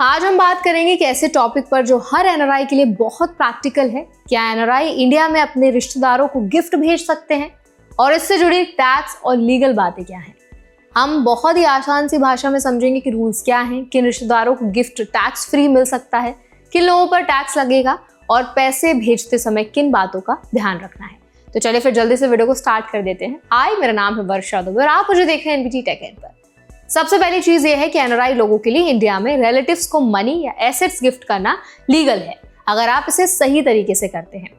आज हम बात करेंगे एक ऐसे टॉपिक पर जो हर एनआरआई के लिए बहुत प्रैक्टिकल है। क्या एनआरआई इंडिया में अपने रिश्तेदारों को गिफ्ट भेज सकते हैं और इससे जुड़ी टैक्स और लीगल बातें क्या हैं। हम बहुत ही आसान सी भाषा में समझेंगे कि रूल्स क्या हैं, किन रिश्तेदारों को गिफ्ट टैक्स फ्री मिल सकता है, किन लोगों पर टैक्स लगेगा और पैसे भेजते समय किन बातों का ध्यान रखना है। तो चलिए फिर जल्दी से वीडियो को स्टार्ट कर देते हैं। हाय, मेरा नाम है वर्षा दुबे और आप मुझे देख रहे हैं एनबीटी टेक एड पर। सबसे पहली चीज ये है कि एनआरआई लोगों के लिए इंडिया में रिलेटिव्स को मनी या एसेट्स गिफ्ट करना लीगल है अगर आप इसे सही तरीके से करते हैं।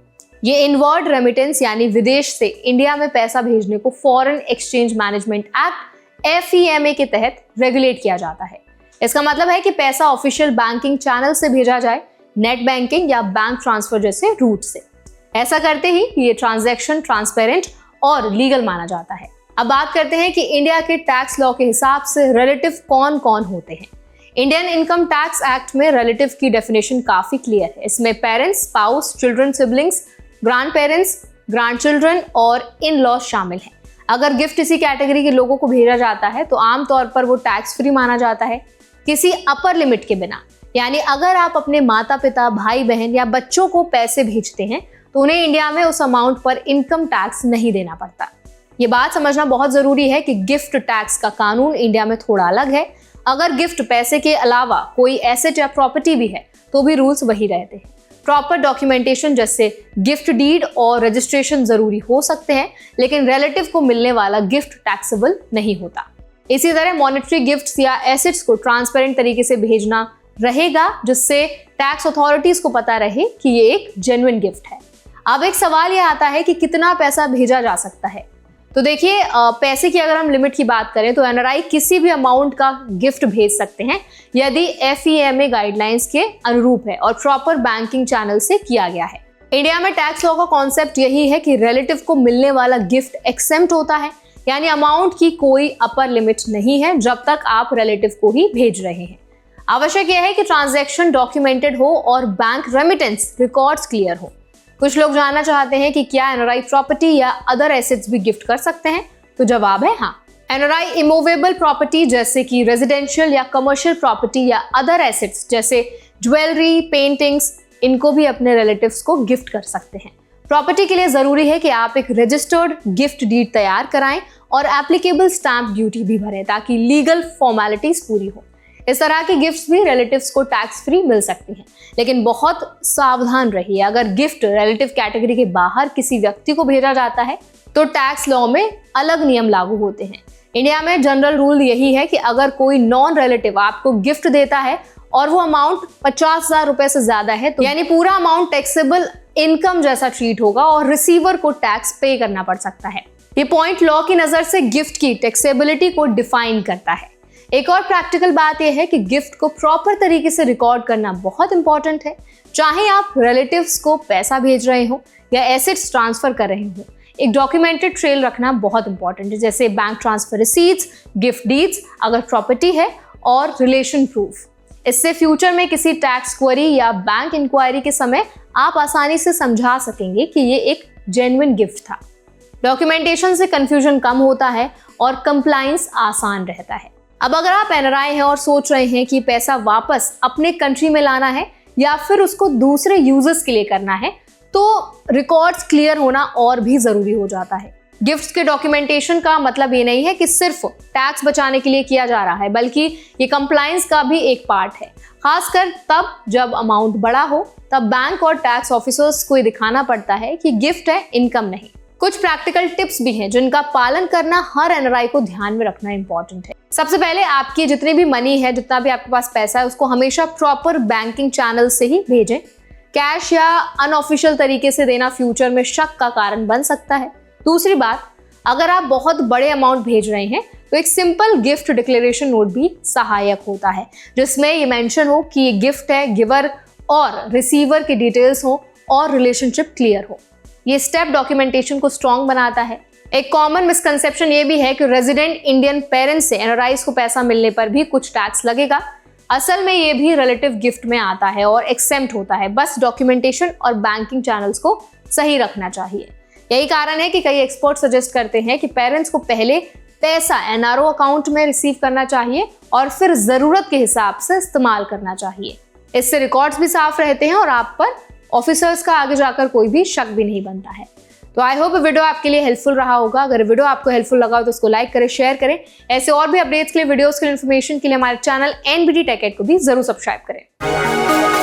ये इनवर्ड रेमिटेंस यानी विदेश से इंडिया में पैसा भेजने को foreign exchange management act FEMA के तहत रेगुलेट किया जाता है। इसका मतलब है कि पैसा ऑफिशियल बैंकिंग चैनल से भेजा जाए, नेट बैंकिंग या बैंक ट्रांसफर जैसे रूट से। ऐसा करते ही ये ट्रांजैक्शन ट्रांसपेरेंट और लीगल माना जाता है। अब बात करते हैं कि इंडिया के टैक्स लॉ के हिसाब से रिलेटिव कौन कौन होते हैं। इंडियन इनकम टैक्स एक्ट में रिलेटिव की डेफिनेशन काफी क्लियर है। इसमें parents, spouse, children, siblings, grand parents, grand children और इन लॉ शामिल हैं। अगर गिफ्ट इसी कैटेगरी के लोगों को भेजा जाता है तो आमतौर पर वो टैक्स फ्री माना जाता है, किसी अपर लिमिट के बिना। यानी अगर आप अपने माता पिता, भाई बहन या बच्चों को पैसे भेजते हैं तो उन्हें इंडिया में उस अमाउंट पर इनकम टैक्स नहीं देना पड़ता। ये बात समझना बहुत जरूरी है कि गिफ्ट टैक्स का कानून इंडिया में थोड़ा अलग है। अगर गिफ्ट पैसे के अलावा कोई एसेट या प्रॉपर्टी भी है तो भी रूल्स वही रहते हैं। प्रॉपर डॉक्यूमेंटेशन जैसे गिफ्ट डीड और रजिस्ट्रेशन जरूरी हो सकते हैं, लेकिन रिलेटिव को मिलने वाला गिफ्ट टैक्सेबल नहीं होता। इसी तरह मॉनेटरी गिफ्ट्स या एसेट्स को ट्रांसपेरेंट तरीके से भेजना रहेगा, जिससे टैक्स अथॉरिटीज को पता रहे कि ये एक जेन्युइन गिफ्ट है। अब एक सवाल ये आता है कि कितना पैसा भेजा जा सकता है। तो देखिए, पैसे की अगर हम लिमिट की बात करें तो एनआरआई किसी भी अमाउंट का गिफ्ट भेज सकते हैं यदि FEMA गाइडलाइंस के अनुरूप है और प्रॉपर बैंकिंग चैनल से किया गया है। इंडिया में टैक्स लॉ का कॉन्सेप्ट यही है कि रिलेटिव को मिलने वाला गिफ्ट एक्सेम्प्ट होता है, यानी अमाउंट की कोई अपर लिमिट नहीं है जब तक आप रिलेटिव को ही भेज रहे हैं। आवश्यक यह है कि ट्रांजैक्शन डॉक्यूमेंटेड हो और बैंक रेमिटेंस रिकॉर्ड्स क्लियर हो। कुछ लोग जानना चाहते हैं कि क्या एनआरआई प्रॉपर्टी या अदर एसेट्स भी गिफ्ट कर सकते हैं, तो जवाब है हाँ। एनआरआई इमूवेबल प्रॉपर्टी जैसे कि रेजिडेंशियल या कमर्शियल प्रॉपर्टी या अदर एसेट्स जैसे ज्वेलरी, पेंटिंग्स, इनको भी अपने रिलेटिव्स को गिफ्ट कर सकते हैं। प्रॉपर्टी के लिए जरूरी है कि आप एक रजिस्टर्ड गिफ्ट डीड तैयार कराएं और एप्लीकेबल स्टैंप ड्यूटी भी भरें ताकि लीगल फॉर्मेलिटीज पूरी हो। इस तरह के गिफ्ट्स भी रिलेटिव्स को टैक्स फ्री मिल सकती हैं, लेकिन बहुत सावधान रहिए। अगर गिफ्ट रिलेटिव कैटेगरी के बाहर किसी व्यक्ति को भेजा जाता है तो टैक्स लॉ में अलग नियम लागू होते हैं। इंडिया में जनरल रूल यही है कि अगर कोई नॉन रिलेटिव आपको गिफ्ट देता है और वो अमाउंट 50,000 रुपए से ज्यादा है तो यानी पूरा अमाउंट टैक्सेबल इनकम जैसा ट्रीट होगा और रिसीवर को टैक्स पे करना पड़ सकता है। ये पॉइंट लॉ की नजर से गिफ्ट की टैक्सेबिलिटी को डिफाइन करता है। एक और प्रैक्टिकल बात यह है कि गिफ्ट को प्रॉपर तरीके से रिकॉर्ड करना बहुत इंपॉर्टेंट है। चाहे आप रिलेटिव्स को पैसा भेज रहे हो या एसेट्स ट्रांसफर कर रहे हो, एक डॉक्यूमेंटेड ट्रेल रखना बहुत इंपॉर्टेंट है, जैसे bank transfer receipts, gift deeds अगर प्रॉपर्टी है और रिलेशन प्रूफ। इससे फ्यूचर में किसी टैक्स क्वेरी या बैंक इंक्वायरी के समय आप आसानी से समझा सकेंगे कि ये एक जेन्युइन गिफ्ट था। डॉक्यूमेंटेशन से कंफ्यूजन कम होता है और कंप्लायंस आसान रहता है। अब अगर आप एनआरआई हैं और सोच रहे हैं कि पैसा वापस अपने कंट्री में लाना है या फिर उसको दूसरे यूजर्स के लिए करना है, तो रिकॉर्ड्स क्लियर होना और भी जरूरी हो जाता है। गिफ्ट्स के डॉक्यूमेंटेशन का मतलब ये नहीं है कि सिर्फ टैक्स बचाने के लिए किया जा रहा है, बल्कि ये कंप्लायंस का भी एक पार्ट है। खासकर तब जब अमाउंट बड़ा हो, तब बैंक और टैक्स ऑफिसर्स को ये दिखाना पड़ता है कि गिफ्ट है, इनकम नहीं। कुछ प्रैक्टिकल टिप्स भी हैं जिनका पालन करना हर एनआरआई को ध्यान में रखना इंपॉर्टेंट है। सबसे पहले आपकी जितनी भी मनी है, जितना भी आपके पास पैसा है, उसको हमेशा प्रॉपर बैंकिंग चैनल से ही भेजें। कैश या अनऑफिशियल तरीके से देना फ्यूचर में शक का कारण बन सकता है। दूसरी बात, अगर आप बहुत बड़े अमाउंट भेज रहे हैं तो एक सिंपल गिफ्ट डिक्लेरेशन नोट भी सहायक होता है, जिसमें ये मेंशन हो कि ये गिफ्ट है, गिवर और रिसीवर की डिटेल्स हो और रिलेशनशिप क्लियर हो। ये स्टेप डॉक्यूमेंटेशन को स्ट्रॉन्ग बनाता है। एक कॉमन मिसकंसेप्शन ये भी है कि रेजिडेंट इंडियन पेरेंट्स से एनआरआईज को पैसा मिलने पर भी कुछ टैक्स लगेगा। असल में ये भी रिलेटिव गिफ्ट में आता है और एक्सेम्प्ट होता है। बस डॉक्यूमेंटेशन और बैंकिंग चैनल्स को सही रखना चाहिए। यही कारण है कि कई एक्सपर्ट सजेस्ट करते हैं कि पेरेंट्स को पहले पैसा एनआरओ अकाउंट में रिसीव करना चाहिए और फिर जरूरत के हिसाब से इस्तेमाल करना चाहिए। इससे रिकॉर्ड्स भी साफ रहते हैं और आप पर ऑफिसर्स का आगे जाकर कोई भी शक भी नहीं बनता है। तो आई होप वीडियो आपके लिए हेल्पफुल रहा होगा। अगर वीडियो आपको हेल्पफुल लगा हो तो उसको लाइक करें, शेयर करें। ऐसे और भी अपडेट्स के लिए, वीडियोस के लिए, इन्फॉर्मेशन के लिए हमारे चैनल एनबीटी टेक एड को भी जरूर सब्सक्राइब करें।